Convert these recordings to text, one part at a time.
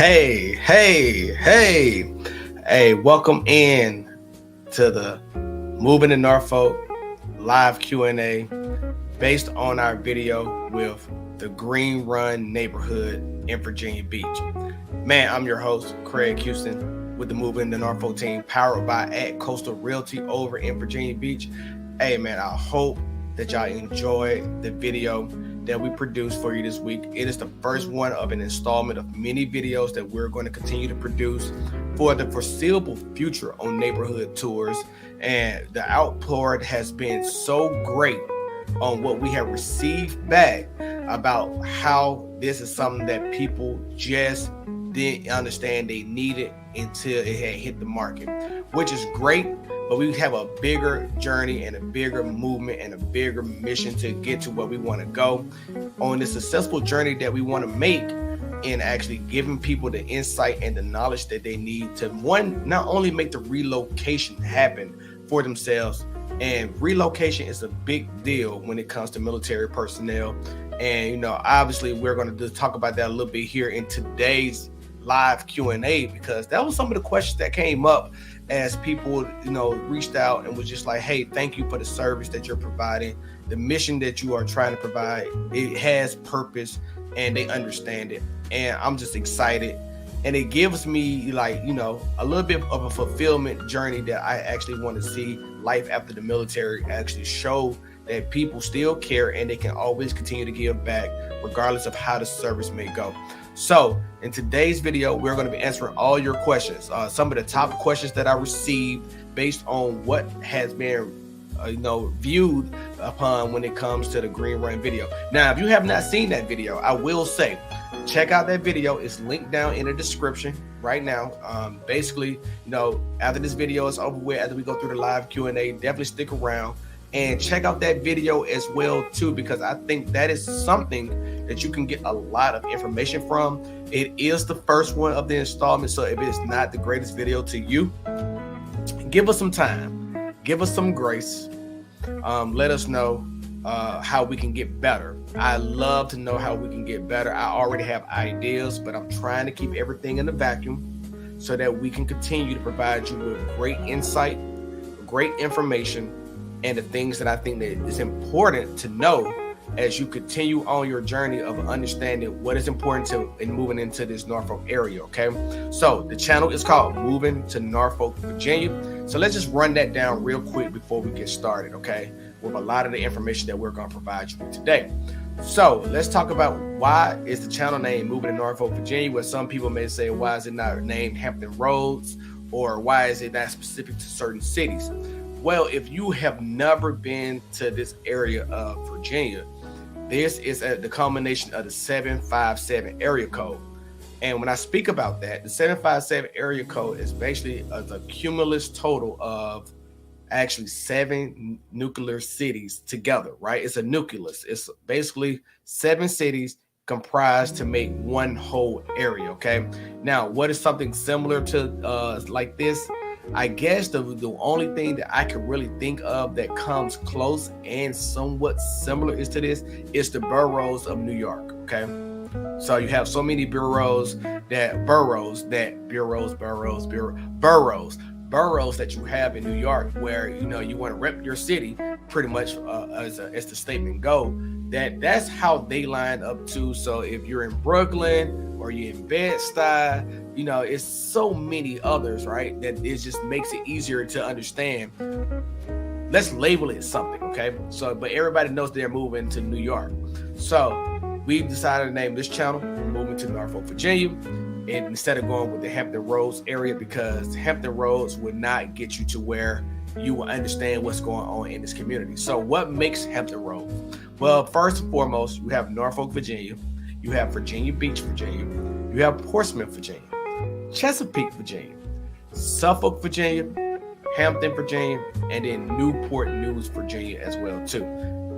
Hey, welcome in to the Moving to Norfolk live Q&A based on our video with the Green Run neighborhood in Virginia Beach. Man, I'm your host, Craig Houston, with the Moving to Norfolk team, powered by at Coastal Realty over in Virginia Beach. Hey, man, I hope that y'all enjoyed the video that we produced for you this week. It is the first one of an installment of many videos that we're going to continue to produce for the foreseeable future on neighborhood tours. And the outpour has been so great on what we have received back about how this is something that people just didn't understand they needed until it had hit the market, which is great. But we have a bigger journey and a bigger movement and a bigger mission to get to where we want to go on this successful journey that we want to make in actually giving people the insight and the knowledge that they need to, one, not only make the relocation happen for themselves. And relocation is a big deal when it comes to military personnel. And, obviously we're going to talk about that a little bit here in today's live Q&A, because that was some of the questions that came up as people, reached out and was just like, hey, thank you for the service that you're providing. The mission that you are trying to provide, it has purpose and they understand it. And I'm just excited. And it gives me a little bit of a fulfillment journey that I actually want to see life after the military actually show that people still care and they can always continue to give back regardless of how the service may go. So in today's video, we're going to be answering all your questions. Some of the top questions that I received based on what has been viewed upon when it comes to the Green Run video. Now, if you have not seen that video, I will say, check out that video. It's linked down in the description right now. Basically, after this video is over with, after we go through the live Q&A, definitely stick around and check out that video as well too, because I think that is something that you can get a lot of information from. It is the first one of the installment, so if it's not the greatest video to you, give us some time, give us some grace. Let us know how we can get better. I love to know how we can get better. I already have ideas, but I'm trying to keep everything in the vacuum so that we can continue to provide you with great insight, great information, and the things that I think that is important to know as you continue on your journey of understanding what is important to in moving into this Norfolk area. Okay, so the channel is called Moving to Norfolk, Virginia. So let's just run that down real quick before we get started, okay, with a lot of the information that we're going to provide you with today. So let's talk about why is the channel name Moving to Norfolk, Virginia, where some people may say, why is it not named Hampton Roads, or why is it not specific to certain cities? Well, if you have never been to this area of Virginia, this is the combination of the 757 area code. And when I speak about that, the 757 area code is basically the cumulus total of actually 7 nuclear cities together, right? It's a nucleus. It's basically 7 cities comprised to make one whole area, okay? Now, what is something similar to like this? I guess the only thing that I can really think of that comes close and somewhat similar is to this is the boroughs of New York, okay? So you have so many boroughs that you have in New York where, you want to rep your city pretty much as the statement go, that's how they line up too. So if you're in Brooklyn or you're in Bed-Stuy, it's so many others, right? That it just makes it easier to understand. Let's label it something, okay? So, but everybody knows they're moving to New York. So we've decided to name this channel Moving to Norfolk, Virginia. And instead of going with the Hampton Roads area, because Hampton Roads would not get you to where you will understand what's going on in this community. So what makes Hampton Roads? Well, first and foremost, you have Norfolk, Virginia. You have Virginia Beach, Virginia. You have Portsmouth, Virginia. Chesapeake, Virginia. Suffolk, Virginia. Hampton, Virginia. And then Newport News, Virginia as well too.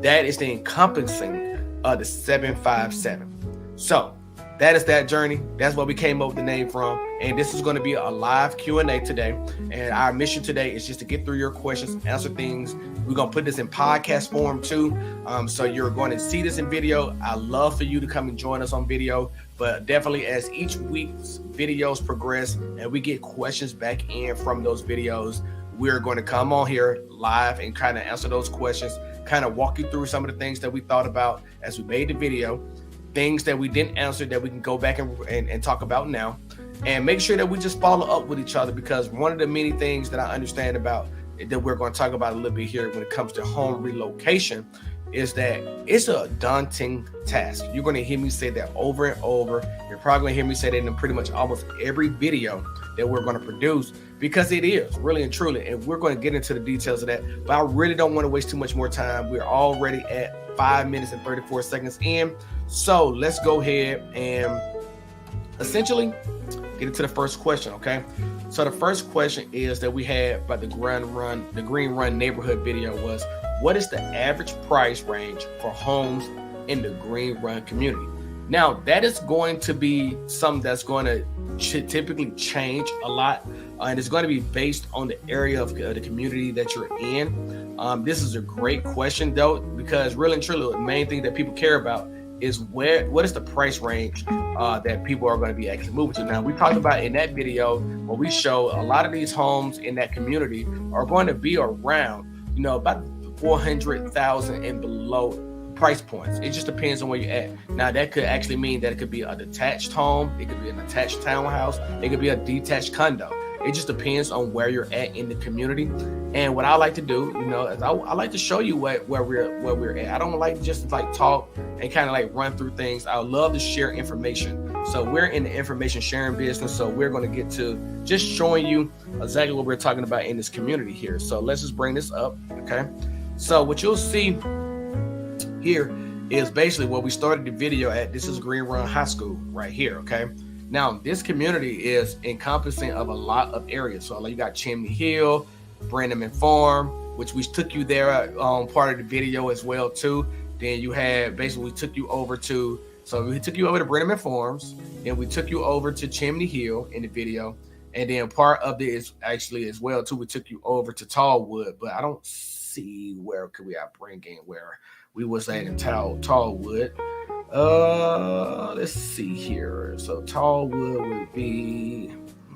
That is the encompassing of the 757. So that is that journey. That's where we came up with the name from. And this is going to be a live Q&A today. And our mission today is just to get through your questions, answer things We're going to put this in podcast form too. So you're going to see this in video. I love for you to come and join us on video, but definitely as each week's videos progress and we get questions back in from those videos, we're going to come on here live and kind of answer those questions, kind of walk you through some of the things that we thought about as we made the video, things that we didn't answer that we can go back and talk about now, and make sure that we just follow up with each other, because one of the many things that I understand about that we're going to talk about a little bit here when it comes to home relocation is that it's a daunting task. You're going to hear me say that over and over. You're probably going to hear me say that in pretty much almost every video that we're going to produce, because it is really and truly, and we're going to get into the details of that, but I really don't want to waste too much more time. We're already at 5 minutes and 34 seconds in. So let's go ahead and essentially get into the first question, okay? So the first question is that we had about the Green Run neighborhood video was, what is the average price range for homes in the Green Run community? Now, that is going to be something that's going to typically change a lot, and it's going to be based on the area of the community that you're in. This is a great question, though, because really and truly, the main thing that people care about is what is the price range that people are going to be actually moving to. Now, we talked about in that video where we show a lot of these homes in that community are going to be around, about 400,000 and below price points. It just depends on where you're at. Now, that could actually mean that it could be a detached home, it could be an attached townhouse, it could be a detached condo. It just depends on where you're at in the community. And what I like to do, is I like to show you where we're at. I don't like just to talk and kind of run through things. I love to share information. So we're in the information sharing business. So we're going to get to just showing you exactly what we're talking about in this community here. So let's just bring this up. Okay. So what you'll see here is basically where we started the video at. This is Green Run High School right here. Okay. Now, this community is encompassing of a lot of areas. So you got Chimney Hill, Brandon Farm, which we took you there on part of the video as well too. Then you had we took you over to Brandon Farms, and we took you over to Chimney Hill in the video. And then part of it is actually as well too, we took you over to Tallwood, but I don't see where could we bring in where we was at in Tallwood. Let's see here. So Tallwood would be,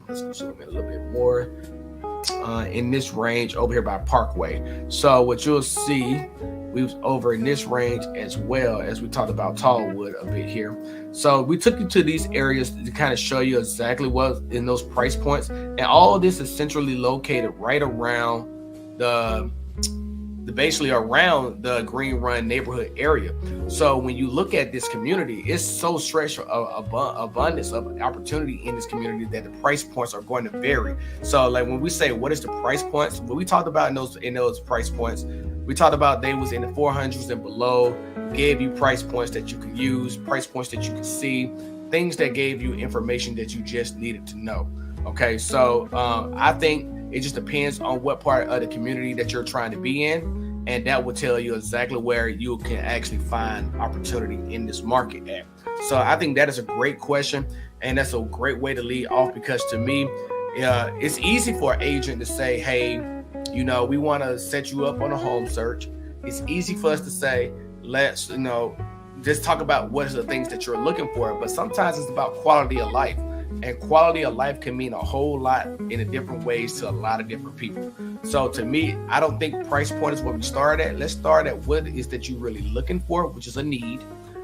let's zoom in a little bit more, in this range over here by Parkway. So what you'll see, we was over in this range as well as we talked about Tallwood a bit here. So we took you to these areas to kind of show you exactly what in those price points, and all of this is centrally located right around basically around the Green Run neighborhood area. So when you look at this community, it's so stretched abundance of opportunity in this community that the price points are going to vary. So when we say what is the price points, what we talked about in those price points, we talked about they was in the 400s and below, gave you price points that you could use, price points that you could see, things that gave you information that you just needed to know. Okay, so I think it just depends on what part of the community that you're trying to be in, and that will tell you exactly where you can actually find opportunity in this market at. So I think that is a great question, and that's a great way to lead off, because to me, it's easy for an agent to say, hey, we want to set you up on a home search. It's easy for us to say, let's, just talk about what are the things that you're looking for, but sometimes it's about quality of life. And quality of life can mean a whole lot in a different ways to a lot of different people. So to me, I don't think price point is what we start at. Let's start at what it is that you're really looking for, which is a need,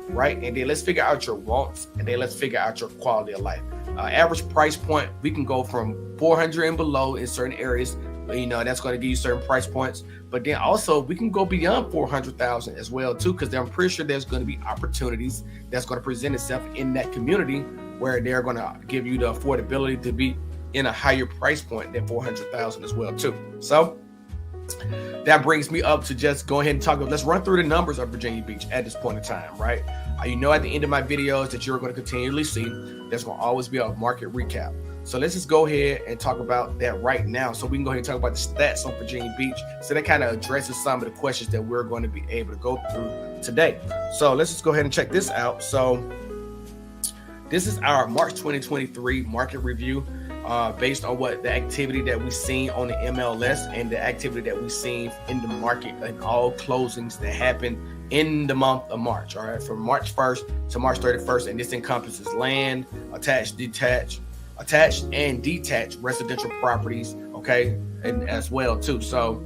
right? And then let's figure out your wants, and then let's figure out your quality of life. Average price point, we can go from 400 and below in certain areas. That's going to give you certain price points. But then also we can go beyond 400,000 as well too, because I'm pretty sure there's going to be opportunities that's going to present itself in that community where they're going to give you the affordability to be in a higher price point than 400,000 as well too. So that brings me up to just go ahead and let's run through the numbers of Virginia Beach at this point in time, right? At the end of my videos that you're going to continually see, there's going to always be a market recap. So let's just go ahead and talk about that right now. So we can go ahead and talk about the stats on Virginia Beach. So that kind of addresses some of the questions that we're going to be able to go through today. So let's just go ahead and check this out. So this is our March 2023 market review. based on what the activity that we've seen on the MLS and the activity that we've seen in the market and all closings that happened in the month of March. All right, from March 1st to March 31st, and this encompasses land, attached, and detached residential properties, okay, and as well too. So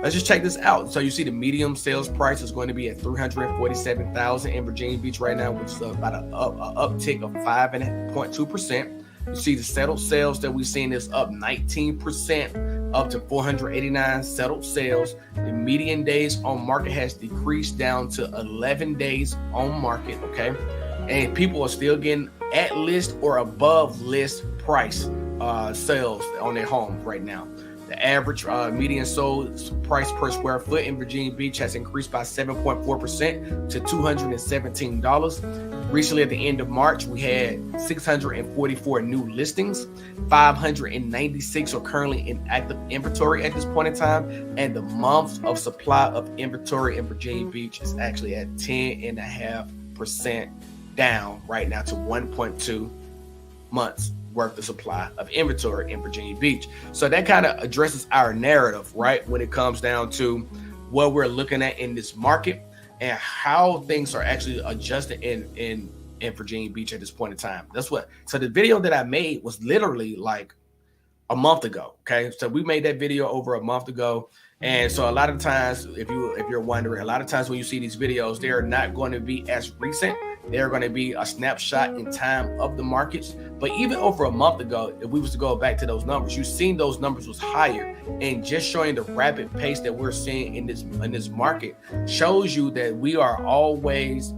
let's just check this out. So you see the medium sales price is going to be at $347,000 in Virginia Beach right now, which is about an uptick of 5.2%. You see the settled sales that we've seen is up 19%, up to 489 settled sales. The median days on market has decreased down to 11 days on market, okay? And people are still getting at list or above list price sales on their homes right now. The average median sold price per square foot in Virginia Beach has increased by 7.4% to $217. Recently, at the end of March, we had 644 new listings. 596 are currently in active inventory at this point in time. And the month of supply of inventory in Virginia Beach is actually at 10.5% down right now to 1.2 months worth of supply of inventory in Virginia Beach. So that kind of addresses our narrative, right, when it comes down to what we're looking at in this market and how things are actually adjusted in Virginia Beach at this point in time. So the video that I made was literally like a month ago. Okay, so we made that video over a month ago. And so a lot of times, if you're wondering, a lot of times when you see these videos, they're not going to be as recent. They're going to be a snapshot in time of the markets. But even over a month ago, if we was to go back to those numbers, you've seen those numbers was higher. And just showing the rapid pace that we're seeing in this market shows you that we are always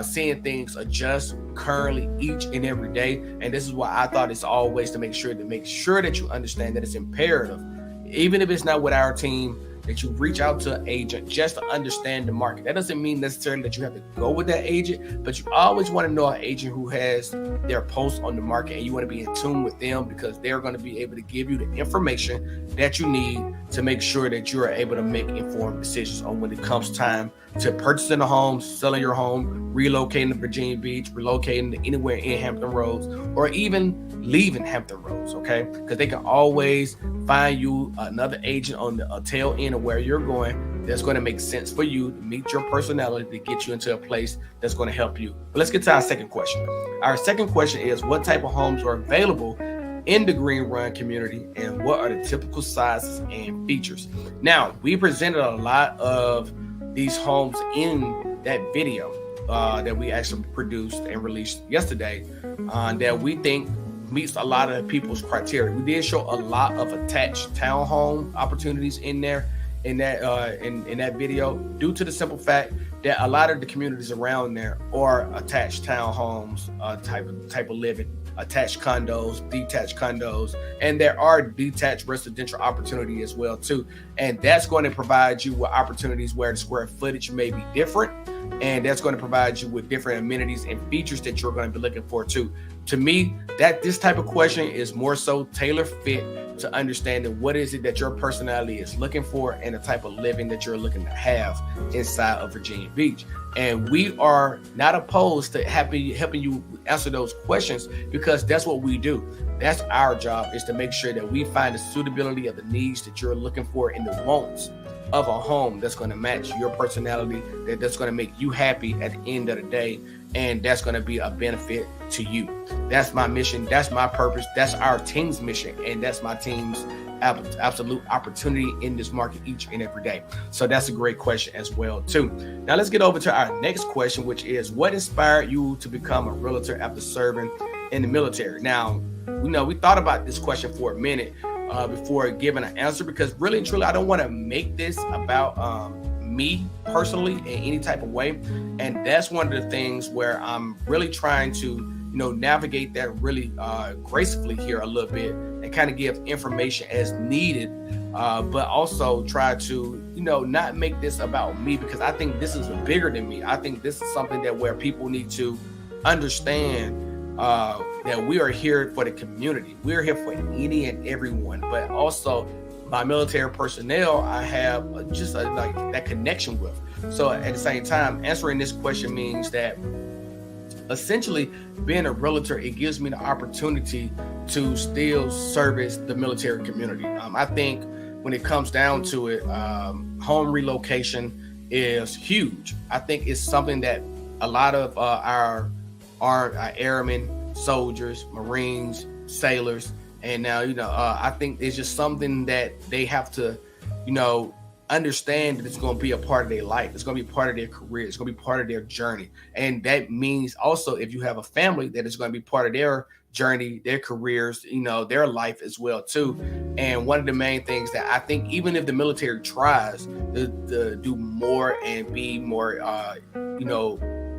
seeing things adjust currently each and every day. And this is why I thought it's always to make sure that you understand that it's imperative, even if it's not with our team, that you reach out to an agent just to understand the market. That doesn't mean necessarily that you have to go with that agent, but you always want to know an agent who has their post on the market, and you want to be in tune with them because they're going to be able to give you the information that you need to make sure that you are able to make informed decisions on when it comes time to purchasing a home, selling your home, relocating to Virginia Beach, relocating to anywhere in Hampton Roads, or even leaving Hampton Roads, okay? Because they can always find you another agent on the tail end of where you're going that's going to make sense for you, to meet your personality, to get you into a place that's going to help you. But let's get to our second question. Our second question is, what type of homes are available in the Green Run community, and what are the typical sizes and features? Now, we presented a lot of these homes in that video that we actually produced and released yesterday that we think meets a lot of people's criteria. We did show a lot of attached townhome opportunities in there in that video, due to the simple fact that a lot of the communities around there are attached townhomes, type of living, attached condos, detached condos, and there are detached residential opportunity as well too. And that's going to provide you with opportunities where the square footage may be different, and that's going to provide you with different amenities and features that you're going to be looking for too. To me, that this type of question is more so tailor fit to understanding what is it that your personality is looking for and the type of living that you're looking to have inside of Virginia Beach. And we are not opposed to helping you answer those questions, because that's what we do. That's our job, is to make sure that we find the suitability of the needs that you're looking for and the wants of a home that's going to match your personality, that's going to make you happy at the end of the day, and that's going to be a benefit to you. That's my mission. That's my purpose. That's our team's mission, and that's my team's absolute opportunity in this market each and every day. So that's a great question as well too. Now let's get over to our next question, which is, what inspired you to become a realtor after serving in the military? Now, we thought about this question for a minute before giving an answer, because really and truly, I don't want to make this about me personally in any type of way. And that's one of the things where I'm really trying to navigate that really gracefully here a little bit, and kind of give information as needed, but also try to not make this about me, because I think this is bigger than me. I think this is something that where people need to understand that we are here for the community. We're here for any and everyone, but also my military personnel I have just like that connection with. So at the same time, answering this question means that essentially being a realtor, it gives me the opportunity to still service the military community. I think when it comes down to it, home relocation is huge. I think it's something that a lot of our airmen, soldiers, Marines, sailors, and now, I think it's just something that they have to, understand that it's going to be a part of their life. It's going to be part of their career. It's going to be part of their journey. And that means also, if you have a family, that is going to be part of their journey, their careers, their life as well too. And one of the main things that I think, even if the military tries to do more and be more,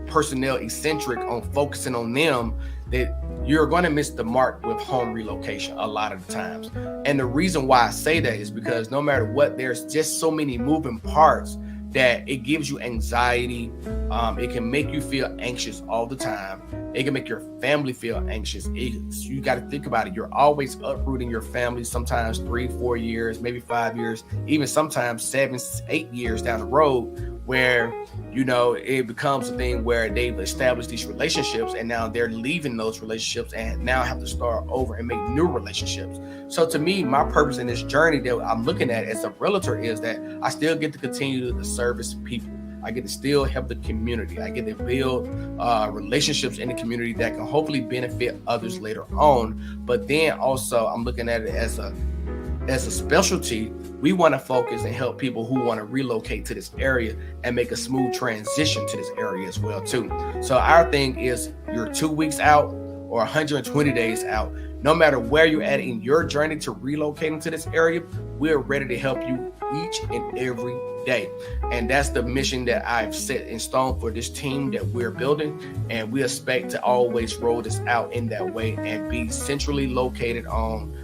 personnel eccentric on focusing on them, that you're going to miss the mark with home relocation a lot of the times. And the reason why I say that is because no matter what, there's just so many moving parts that it gives you anxiety. It can make you feel anxious all the time. It can make your family feel anxious. You got to think about it. You're always uprooting your family, sometimes 3-4 years, maybe 5 years, even sometimes 7-8 years down the road, where it becomes a thing where they've established these relationships and now they're leaving those relationships and now have to start over and make new relationships. So to me, my purpose in this journey that I'm looking at as a realtor is that I still get to continue to service people. I get to still help the community. I get to build relationships in the community that can hopefully benefit others later on. But then also I'm looking at it as a specialty. We want to focus and help people who want to relocate to this area and make a smooth transition to this area as well too. So our thing is, you're 2 weeks out or 120 days out, no matter where you're at in your journey to relocating to this area, we're ready to help you each and every day. And that's the mission that I've set in stone for this team that we're building. And we expect to always roll this out in that way and be centrally located on,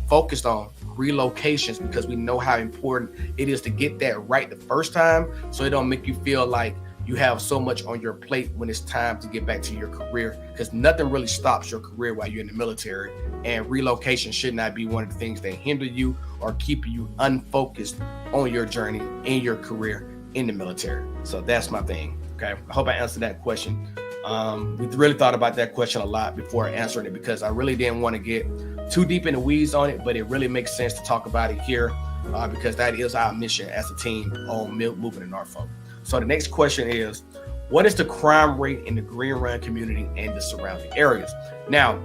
focused on relocations, because we know how important it is to get that right the first time, so it don't make you feel like you have so much on your plate when it's time to get back to your career, because nothing really stops your career while you're in the military, and relocation should not be one of the things that hinder you or keep you unfocused on your journey in your career in the military. So that's my thing. Okay, I hope I answered that question. We really thought about that question a lot before answering it, because I really didn't want to get too deep in the weeds on it, but it really makes sense to talk about it here because that is our mission as a team on Moving in Norfolk. So the next question is, what is the crime rate in the Green Run community and the surrounding areas? Now,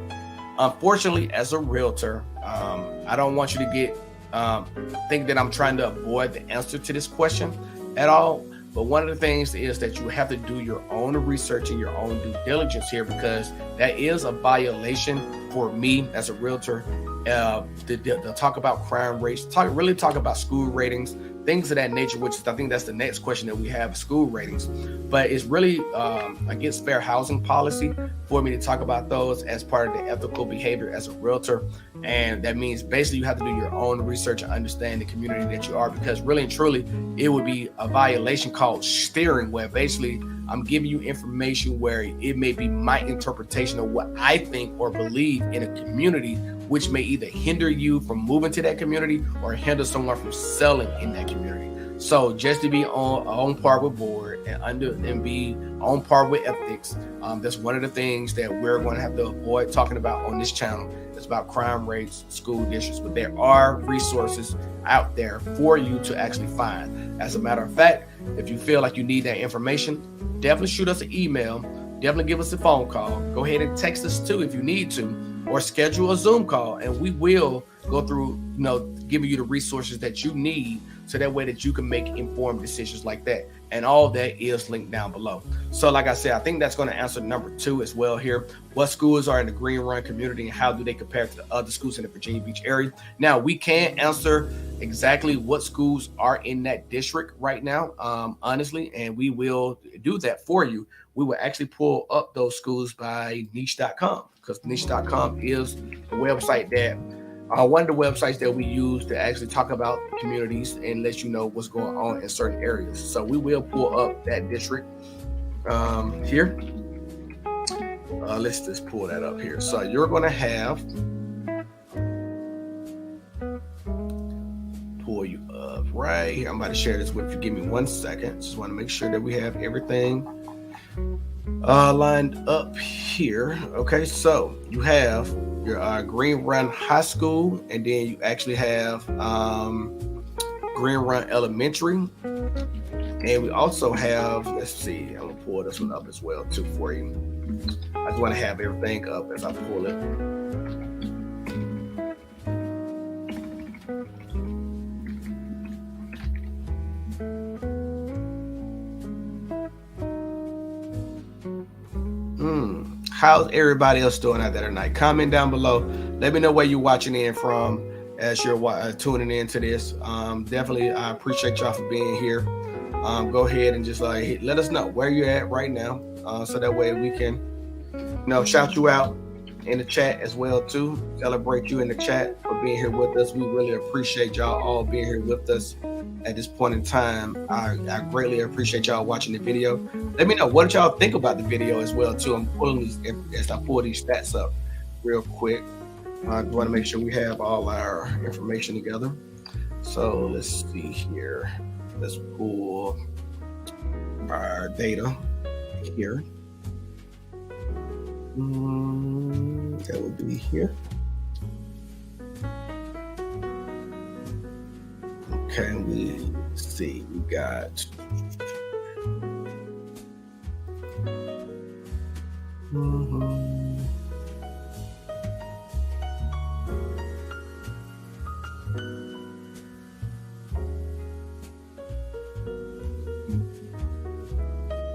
unfortunately, as a realtor, I don't want you to get think that I'm trying to avoid the answer to this question at all. But one of the things is that you have to do your own research and your own due diligence here, because that is a violation for me as a realtor to talk about crime rates, really talk about school ratings, things of that nature, which is, I think that's the next question that we have, school ratings. But it's really against fair housing policy for me to talk about those as part of the ethical behavior as a realtor. And that means basically you have to do your own research and understand the community that you are, because really and truly it would be a violation called steering, where basically I'm giving you information where it may be my interpretation of what I think or believe in a community, which may either hinder you from moving to that community or hinder someone from selling in that community. So just to be on par with board and be on par with ethics, that's one of the things that we're going to have to avoid talking about on this channel. It's about crime rates, school districts, but there are resources out there for you to actually find. As a matter of fact, if you feel like you need that information, definitely shoot us an email, definitely give us a phone call. Go ahead and text us too if you need to, or schedule a Zoom call, and we will go through, giving you the resources that you need, so that way that you can make informed decisions like that. And all that is linked down below. So like I said, I think that's going to answer number 2 as well here. What schools are in the Green Run community and how do they compare to the other schools in the Virginia Beach area? Now, we can't answer exactly what schools are in that district right now, honestly, and we will do that for you. We will actually pull up those schools by niche.com, because niche.com is the website that one of the websites that we use to actually talk about communities and let you know what's going on in certain areas. So we will pull up that district here. Let's just pull that up here. So you're going to have, pull you up right here. I'm about to share this with you. Give me 1 second. Just want to make sure that we have everything lined up here. Okay, so you have your Green Run High School, and then you actually have Green Run Elementary, and we also have, let's see, I'm gonna pull this one up as well too for you. I just want to have everything up as I pull it. How's everybody else doing out there tonight? Comment down below. Let me know where you're watching in from as you're tuning into this. Definitely, I appreciate y'all for being here. Go ahead and just let us know where you're at right now, so that way we can, shout you out in the chat as well too. Celebrate you in the chat for being here with us. We really appreciate y'all all being here with us at this point in time. I greatly appreciate y'all watching the video. Let me know what y'all think about the video as well too. I'm pulling these as I pull these stats up real quick. I want to make sure we have all our information together. So let's see here. Let's pull our data here. That would be here. Okay, we see. We got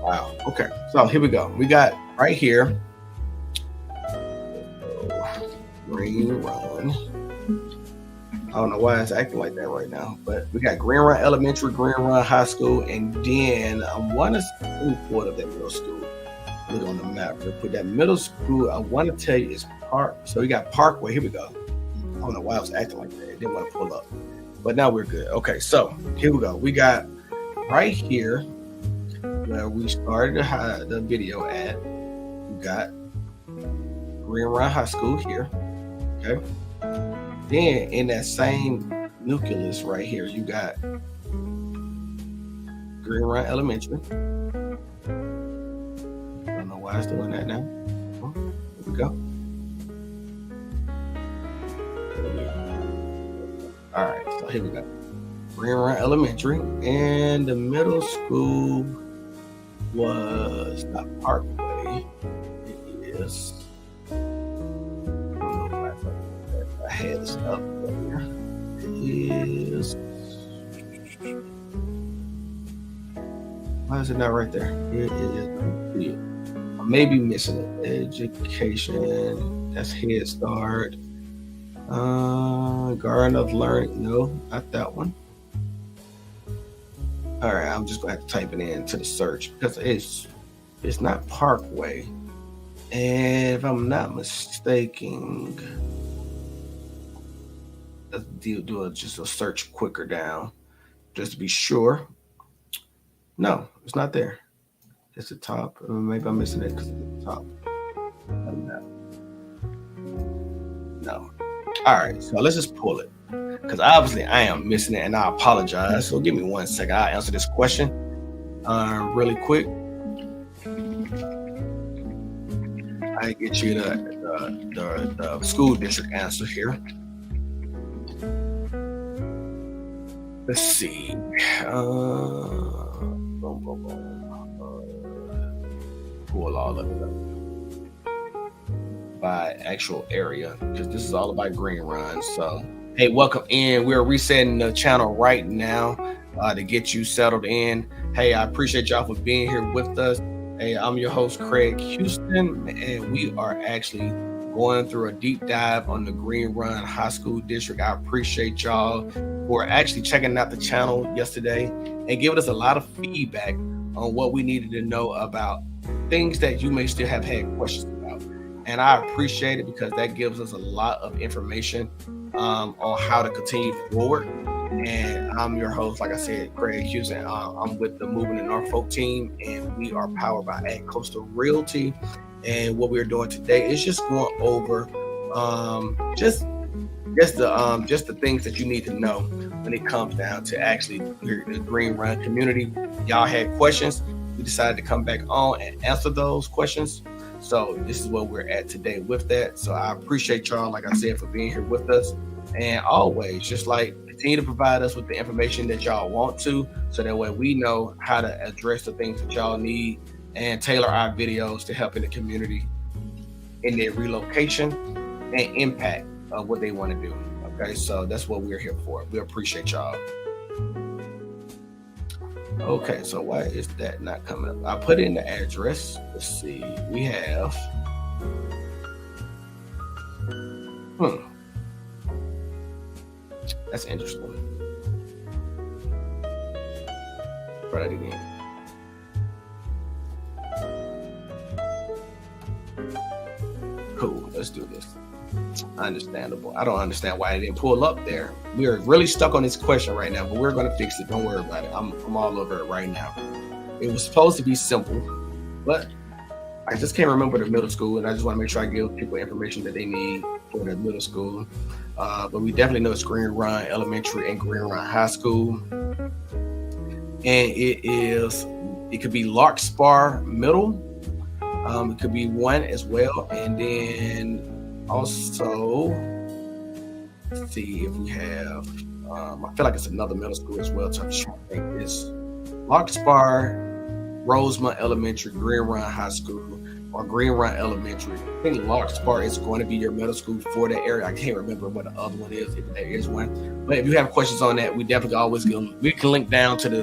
wow. Okay, so here we go. We got right here Green Run. I don't know why it's acting like that right now, but we got Green Run Elementary, Green Run High School, and then I want to pull up that middle school. Look on the map. We'll put that middle school. I want to tell you is Park. So we got Parkway. Here we go. I don't know why I was acting like that. It didn't want to pull up, but now we're good. Okay, so here we go. We got right here where we started the video at. We got Green Run High School here. Okay. Then in that same nucleus right here, you got Green Run Elementary. I don't know why it's doing that now. Oh, here we go. All right, so here we go. Green Run Elementary, and the middle school was not Parkway. It is. I had this up there. It is. Why is it not right there? It is. I may be missing it. Education. That's Head Start. Garden of Learning. No, not that one. All right, I'm just gonna have to type it into the search because it's not Parkway. And if I'm not mistaken, let's do just a search quicker down, just to be sure. No, it's not there. It's the top. Maybe I'm missing it because it's at the top. No. All right, so let's just pull it because obviously I am missing it, and I apologize. So give me 1 second. I'll answer this question really quick. I get you the school district answer here. Let's see. Pull all of it up by actual area because this is all about Green Run. So, hey, welcome in. We're resetting the channel right now to get you settled in. Hey, I appreciate y'all for being here with us. Hey, I'm your host, Craig Houston, and we are actually going through a deep dive on the Green Run High School District. I appreciate y'all for actually checking out the channel yesterday and giving us a lot of feedback on what we needed to know about things that you may still have had questions about. And I appreciate it because that gives us a lot of information on how to continue forward. And I'm your host, like I said, Craig Houston. I'm with the Moving in Norfolk team, and we are powered by Ag Coastal Realty. And what we're doing today is just going over just the things that you need to know when it comes down to actually the Green Run community. Y'all had questions, we decided to come back on and answer those questions. So this is where we're at today with that. So I appreciate y'all, like I said, for being here with us. And always just like continue to provide us with the information that y'all want to, so that way we know how to address the things that y'all need and tailor our videos to help in the community in their relocation and impact of what they want to do. Okay, so that's what we're here for. We appreciate y'all. Okay, so why is that not coming up? I put in the address. Let's see. We have that's interesting. Try that again. Cool, let's do this. Understandable. I don't understand why it didn't pull up there. We are really stuck on this question right now, but we're going to fix it. Don't worry about it. I'm all over it right now. It was supposed to be simple, but I just can't remember the middle school, and I just want to make sure I give people information that they need for the middle school. But we definitely know it's Green Run Elementary and Green Run High School. And it could be Larkspur Middle. It could be one as well. And then also, let's see if we have, I feel like it's another middle school as well. So I'm trying to think. It's Larkspur, Rosemont Elementary, Green Run High School, or Green Run Elementary. I think Larkspur is going to be your middle school for that area. I can't remember what the other one is, if there is one. But if you have questions on that, we definitely always we can link down to the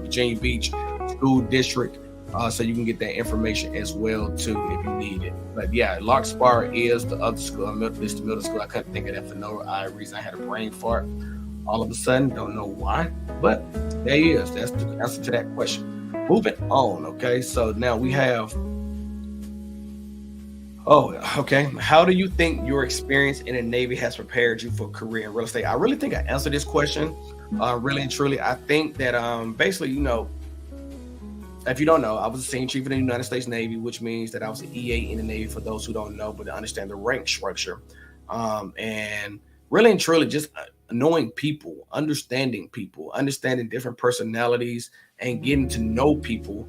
Virginia Beach School District, so you can get that information as well too if you need it. But yeah, Larkspur is the other school. This is the middle school. I couldn't think of that for no reason. I had a brain fart all of a sudden. Don't know why, but there he is. That's the answer to that question. Moving on. Okay, so now we have. Oh, okay. How do you think your experience in the Navy has prepared you for a career in real estate? I really think I answered this question, really and truly. I think that basically, if you don't know, I was a senior chief in the United States Navy, which means that I was an EA in the Navy for those who don't know, but to understand the rank structure. And really and truly just knowing people, understanding different personalities, and getting to know people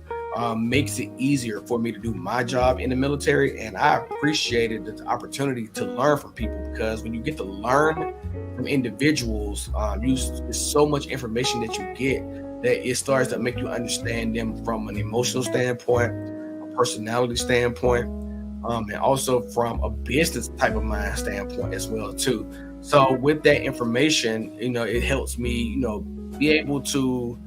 makes it easier for me to do my job in the military. And I appreciated the opportunity to learn from people, because when you get to learn from individuals, there's so much information that you get that it starts to make you understand them from an emotional standpoint, a personality standpoint, and also from a business type of mind standpoint as well too. So with that information, it helps me, be able to,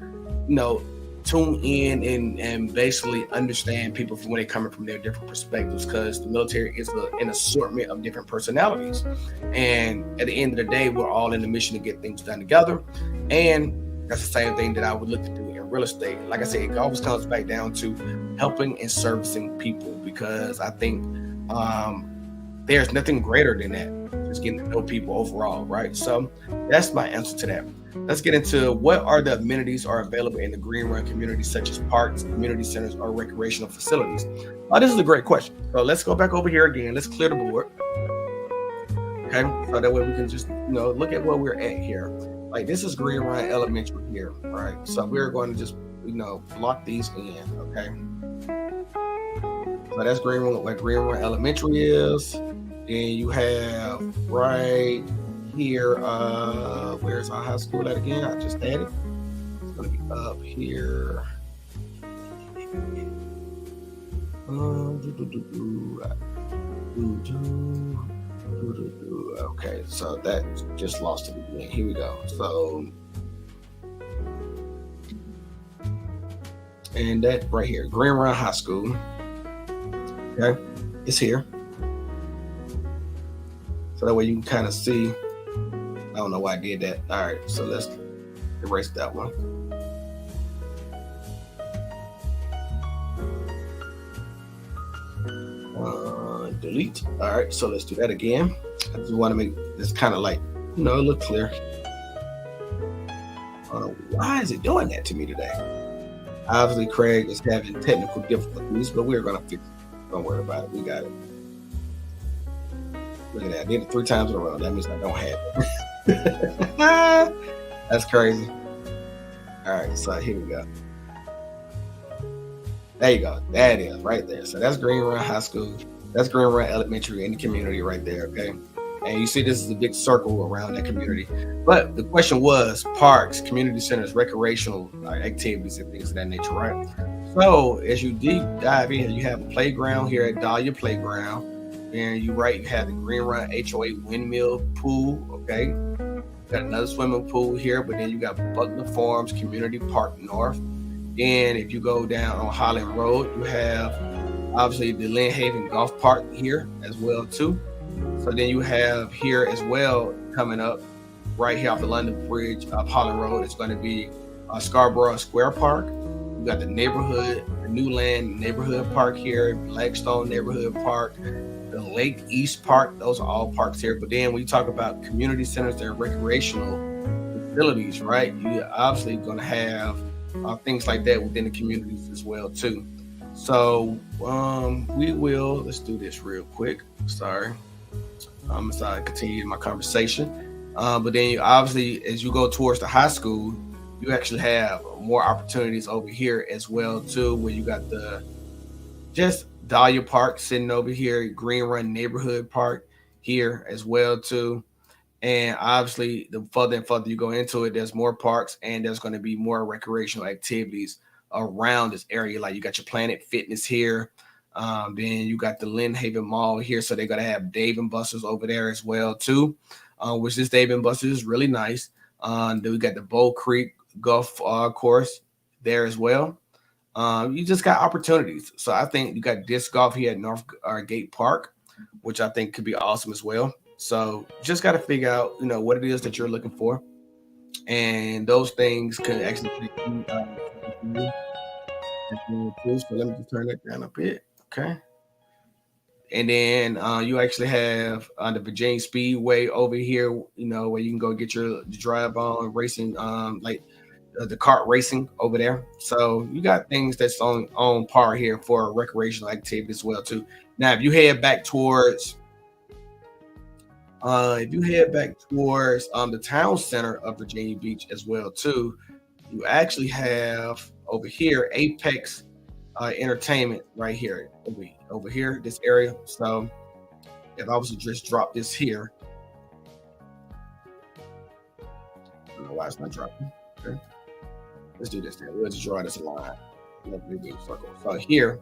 tune in and basically understand people from when they're coming from their different perspectives, because the military is an assortment of different personalities. And at the end of the day, we're all in the mission to get things done together. And that's the same thing that I would look to do in real estate. Like I said, it always comes back down to helping and servicing people, because I think there's nothing greater than that, just getting to know people overall, right? So that's my answer to that. Let's get into what are the amenities are available in the Green Run community, such as parks, community centers, or recreational facilities. This is a great question. So let's go back over here again. Let's clear the board. Okay, so that way we can just look at where we're at here. Like this is Green Run Elementary here, right? So we're going to just block these in, okay? So that's Green Run, where Green Run Elementary is. Then you have right here, where's our high school at again? I just added. It's gonna be up here. Okay, so that just lost it again. Here we go. So, and that right here, Green Run High School. Okay, it's here. So that way you can kind of see. I don't know why I did that. All right, so let's erase that one. Delete. All right, so let's do that again. I just want to make this kind of like, look clear. I don't know why is it doing that to me today. Obviously, Craig is having technical difficulties, but we're gonna fix it. Don't worry about it. We got it. Look at that. I did it 3 times in a row. That means I don't have it. That's crazy. All right, so here we go. There you go. That is right there. So that's Green Run High School. That's Green Run Elementary in the community right there. Okay. And you see this is a big circle around that community. But the question was parks, community centers, recreational activities, and things of that nature, right? So as you deep dive in, you have a playground here at Dahlia Playground. And you have the Green Run HOA windmill pool. Okay. Got another swimming pool here, but then you got Butler Farms Community Park North. And if you go down on Highland Road, you have obviously the Lynn Haven Golf Park here as well too. So then you have here as well coming up right here off the London Bridge of Highland Road. It's going to be Scarborough Square Park. You got the neighborhood, the Newland Neighborhood Park here, Blackstone Neighborhood Park, the Lake East Park. Those are all parks here. But then when you talk about community centers and recreational facilities, right? You obviously going to have things like that within the communities as well too. So let's do this real quick. Sorry. As I continue my conversation. But then obviously as you go towards the high school, you actually have more opportunities over here as well too, where you got the just Dahlia Park sitting over here, Green Run Neighborhood Park here as well too. And obviously, the further and further you go into it, there's more parks and there's going to be more recreational activities around this area. Like you got your Planet Fitness here. Then you got the Lynn Haven Mall here. So they're going to have Dave and Buster's over there as well, too, which this Dave and Buster's is really nice. Then we got the Bow Creek Golf Course there as well. You just got opportunities. So I think you got disc golf here at North Gate Park, which I think could be awesome as well. So just got to figure out, what it is that you're looking for. And those things can actually so let me just turn that down a bit. Okay. And then you actually have the Virginia Speedway over here, where you can go get your drive on racing, like the kart racing over there. So you got things that's on par here for recreational activity as well too. Now, if you head back towards the town center of Virginia Beach as well too, you actually have over here Apex Entertainment right here over here, this area. So if I was to just drop this here, I don't know why it's not dropping. Okay. Let's do this then. We'll just draw this line. Circle. So here,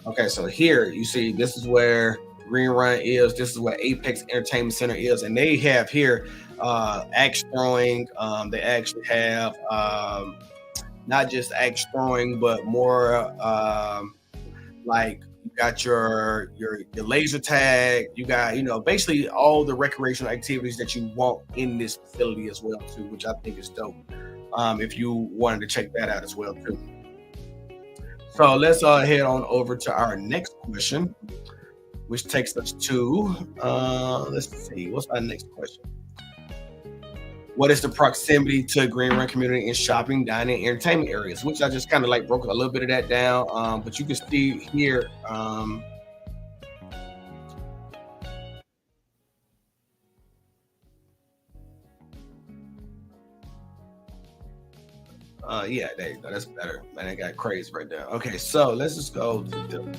okay, so here you see this is where Green Run is. This is where Apex Entertainment Center is, and they have here axe throwing. They actually have not just axe throwing, but more like you got your laser tag. You got basically all the recreational activities that you want in this facility as well too, which I think is dope. If you wanted to check that out as well too. So let's head on over to our next question, which takes us to, let's see, what's our next question? What is the proximity to Green Run community in shopping, dining, entertainment areas? Which I just kind of like broke a little bit of that down. But you can see here, yeah, there you go. That's better. Man, I got crazy right there. Okay, so let's just go to the,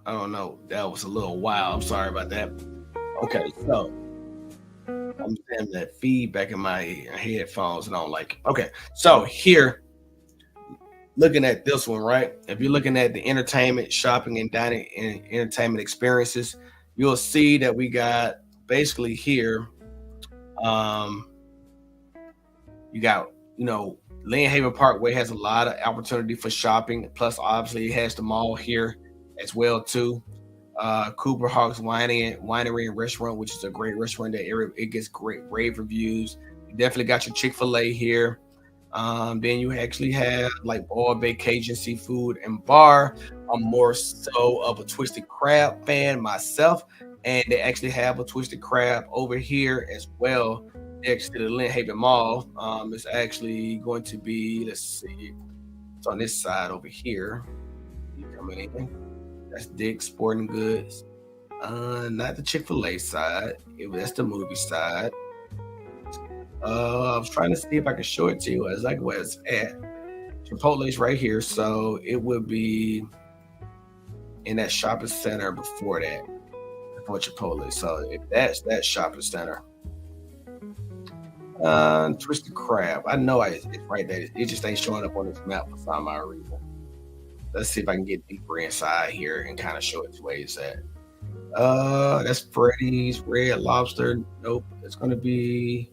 I don't know. That was a little wild. I'm sorry about that. Okay, so I'm having that feedback in my headphones and I don't like it. Okay, so here, looking at this one, right? If you're looking at the entertainment, shopping, and dining and entertainment experiences, you'll see that we got basically here, you got, Lynn Haven Parkway has a lot of opportunity for shopping. Plus, obviously, it has the mall here as well too. Cooper Hawks Winery and Restaurant, which is a great restaurant. That area, it gets great rave reviews. You definitely got your Chick-fil-A here. Then you actually have like All Bay Cajun Seafood and Bar. I'm more so of a Twisted Crab fan myself, and they actually have a Twisted Crab over here as well next to the Lynn Haven Mall. It's actually going to be, let's see, it's on this side over here. You coming in? That's Dick's Sporting Goods. Not the Chick-fil-A side. That's the movie side. I was trying to see if I could show it to you as like where it's at. Chipotle's right here, so it would be in that shopping center before that, before Chipotle. So if that's that shopping center. Twisted Crab. I know it's right there. It just ain't showing up on this map for some odd reason. Let's see if I can get deeper inside here and kind of show it where it's at. That's Freddy's, Red Lobster. Nope, it's gonna be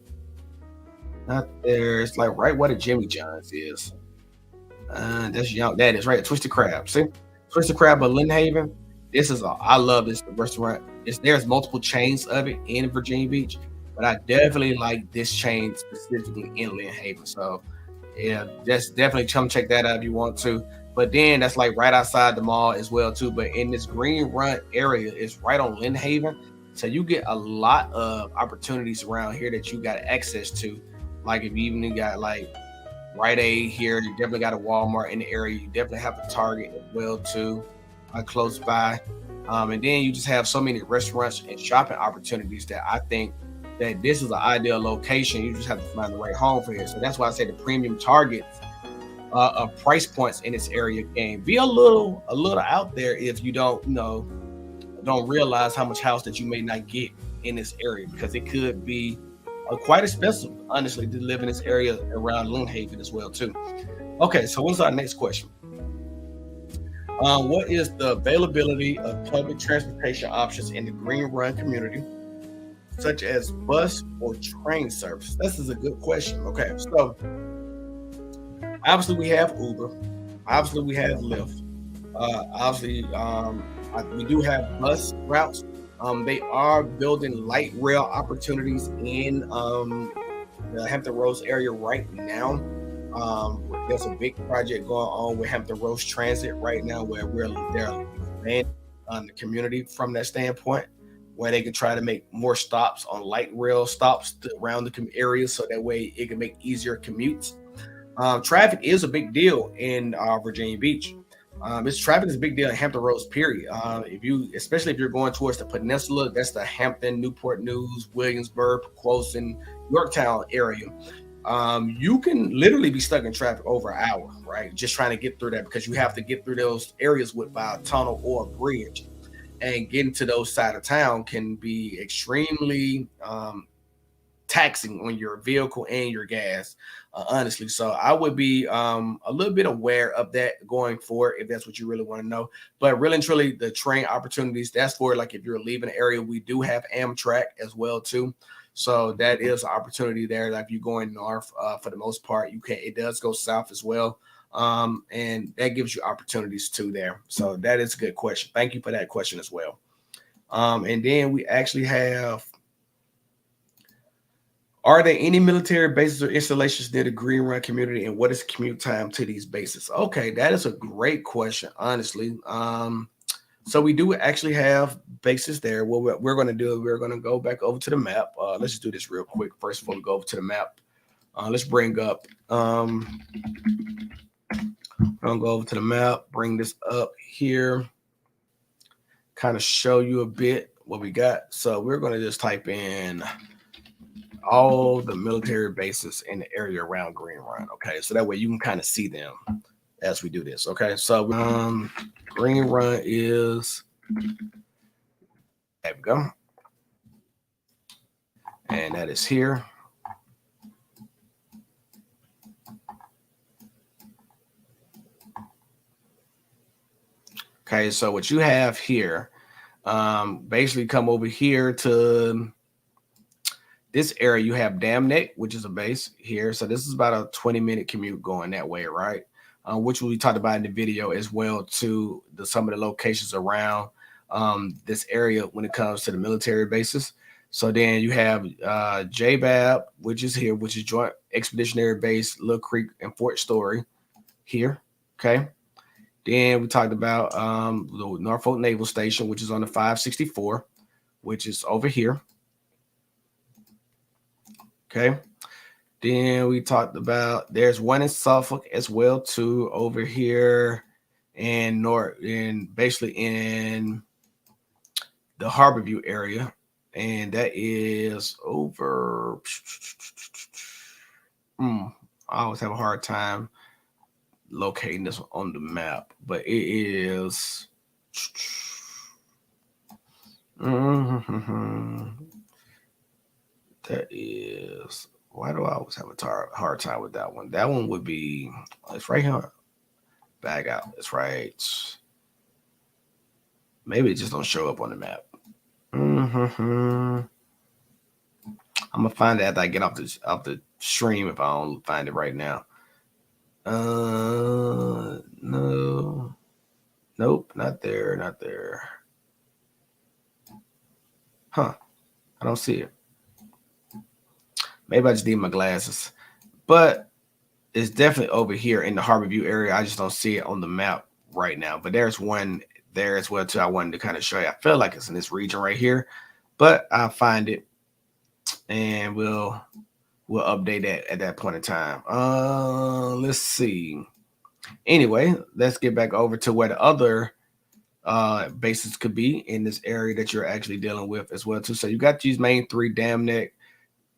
not there. It's like right where the Jimmy John's is. That's young. That is right. Twisted Crab. See, Twisted Crab of Lynn Haven. I love this restaurant. There's multiple chains of it in Virginia Beach, but I definitely like this chain specifically in Lynn Haven. So yeah, just definitely come check that out if you want to. But then that's like right outside the mall as well too. But in this Green Run area, it's right on Lynn Haven, so you get a lot of opportunities around here that you got access to. Like if you even got like Rite Aid here, you definitely got a Walmart in the area. You definitely have a Target as well too, close by. And then you just have so many restaurants and shopping opportunities that I think that this is an ideal location. You just have to find the right home for it. So that's why I say the premium Targets of price points in this area can be a little out there if you don't realize how much house that you may not get in this area, because it could be quite expensive, honestly, to live in this area around Lynn Haven as well too. Okay, so what's our next question? What is the availability of public transportation options in the Green Run community, such as bus or train service? This is a good question. Okay, so obviously we have Uber, obviously we have Lyft, we do have bus routes. They are building light rail opportunities in the Hampton Roads area right now. There's a big project going on with Hampton Roads Transit right now, where they're expanding the community from that standpoint, where they can try to make more stops on light rail stops around the area, so that way it can make easier commutes. Traffic is a big deal in Virginia Beach. Traffic is a big deal in Hampton Roads, period. Especially if you're going towards the peninsula, that's the Hampton, Newport News, Williamsburg, Quosin, Yorktown area. You can literally be stuck in traffic over an hour, right? Just trying to get through that, because you have to get through those areas by a tunnel or a bridge. And getting to those side of town can be extremely taxing on your vehicle and your gas, honestly. So I would be a little bit aware of that going forward, if that's what you really want to know. But really and truly, the train opportunities, that's for like if you're leaving the area. We do have Amtrak as well too, so that is an opportunity there. Like if you're going north, for the most part, it does go south as well, and that gives you opportunities too there. So that is a good question. Thank you for that question as well. And then we actually have, are there any military bases or installations near the Green Run community, and what is commute time to these bases? Okay, that is a great question, honestly. So we do actually have bases there. What we're going to do, we're going to go back over to the map. Let's just do this real quick first before we go over to the map. Let's bring up, I'm going to go over to the map, bring this up here, kind of show you a bit what we got. So we're going to just type in all the military bases in the area around Green Run. Okay, so that way you can kind of see them as we do this. Okay, so Green Run is, there we go, and that is here. Okay, so what you have here, basically come over here to this area. You have Dam Neck, which is a base here. So this is about a 20-minute commute going that way, right? Which we talked about in the video as well to some of the locations around this area when it comes to the military bases. So then you have JBAB, which is here, which is Joint Expeditionary Base, Little Creek and Fort Story here. Okay. Then we talked about the Norfolk Naval Station, which is on the 564, which is over here. Okay. Then we talked about, there's one in Suffolk as well too over here. and basically in the Harborview area, and that is over. I always have a hard time locating this on the map, but it is. That is. Why do I always have a hard time with that one? That one would be. It's right here. Back out. It's right. Maybe it just don't show up on the map. I'm gonna find it after I get off the stream if I don't find it right now. No. Nope, not there, not there. Huh. I don't see it. Maybe I just need my glasses. But it's definitely over here in the Harborview area. I just don't see it on the map right now. But there's one there as well, too. I wanted to kind of show you. I feel like it's in this region right here. But I'll find it. And we'll update that at that point in time. Let's see. Anyway, let's get back over to where the other bases could be in this area that you're actually dealing with as well too. So you got these main three: Dam Neck,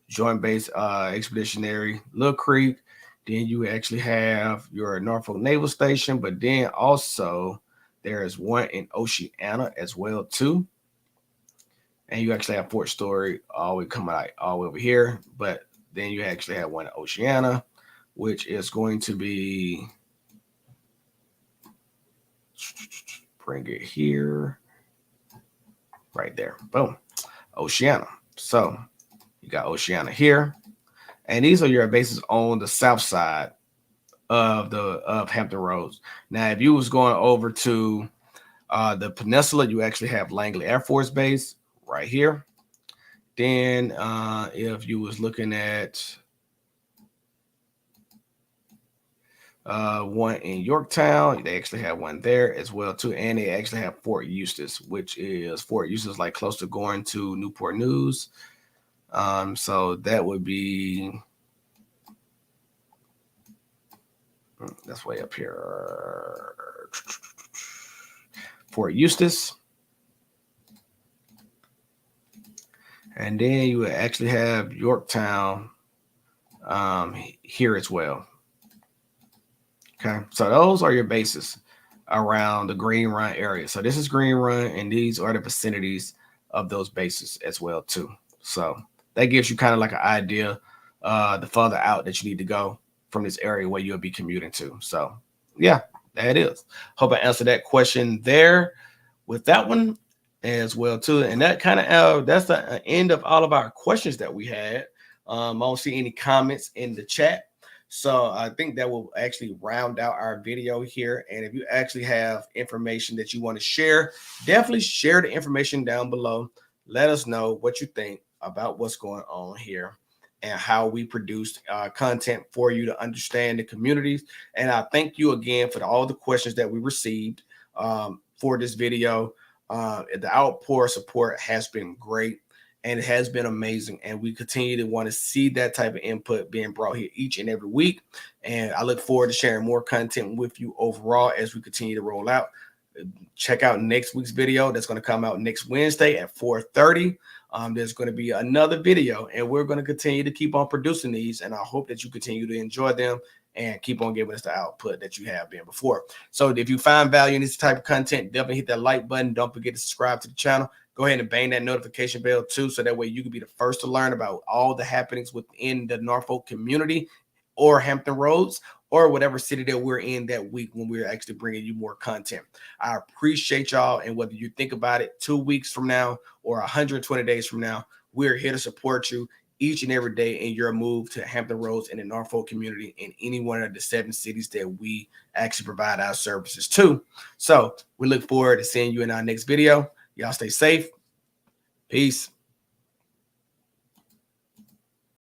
Joint Base, Expeditionary, Little Creek. Then you actually have your Norfolk Naval Station, but then also there is one in Oceana as well too. And you actually have Fort Story all the way coming out all the way over here, but then you actually have one in Oceana, which is going to be. Bring it here, right there. Boom, Oceana. So you got Oceana here, and these are your bases on the south side of Hampton Roads. Now, if you was going over to the peninsula, you actually have Langley Air Force Base right here. Then, if you was looking at one in Yorktown, they actually have one there as well too, and they actually have Fort Eustis, which is Fort Eustis, like close to going to Newport News. So that would be that's way up here. Fort Eustis, and then you would actually have Yorktown here as well. Okay, so those are your bases around the Green Run area. So this is Green Run, and these are the vicinities of those bases as well too. So that gives you kind of like an idea the further out that you need to go from this area where you'll be commuting to. So yeah, that is. Hope I answered that question there with that one as well too. And that kind of that's the end of all of our questions that we had. I don't see any comments in the chat. So I think that will actually round out our video here. And if you actually have information that you want to share, definitely share the information down below. Let us know what you think about what's going on here and how we produced content for you to understand the communities. And I thank you again for all the questions that we received for this video. The outpour support has been great. And it has been amazing. And we continue to want to see that type of input being brought here each and every week. And I look forward to sharing more content with you overall as we continue to roll out. Check out next week's video. That's going to come out next Wednesday at 4:30. There's going to be another video, and we're going to continue to keep on producing these. And I hope that you continue to enjoy them and keep on giving us the output that you have been before. So if you find value in this type of content, definitely hit that like button. Don't forget to subscribe to the channel. Go ahead and bang that notification bell too, so that way you can be the first to learn about all the happenings within the Norfolk community or Hampton Roads or whatever city that we're in that week when we're actually bringing you more content. I appreciate y'all, and whether you think about it 2 weeks from now or 120 days from now, we're here to support you each and every day in your move to Hampton Roads and the Norfolk community in any one of the 7 cities that we actually provide our services to. So we look forward to seeing you in our next video. Y'all stay safe. Peace.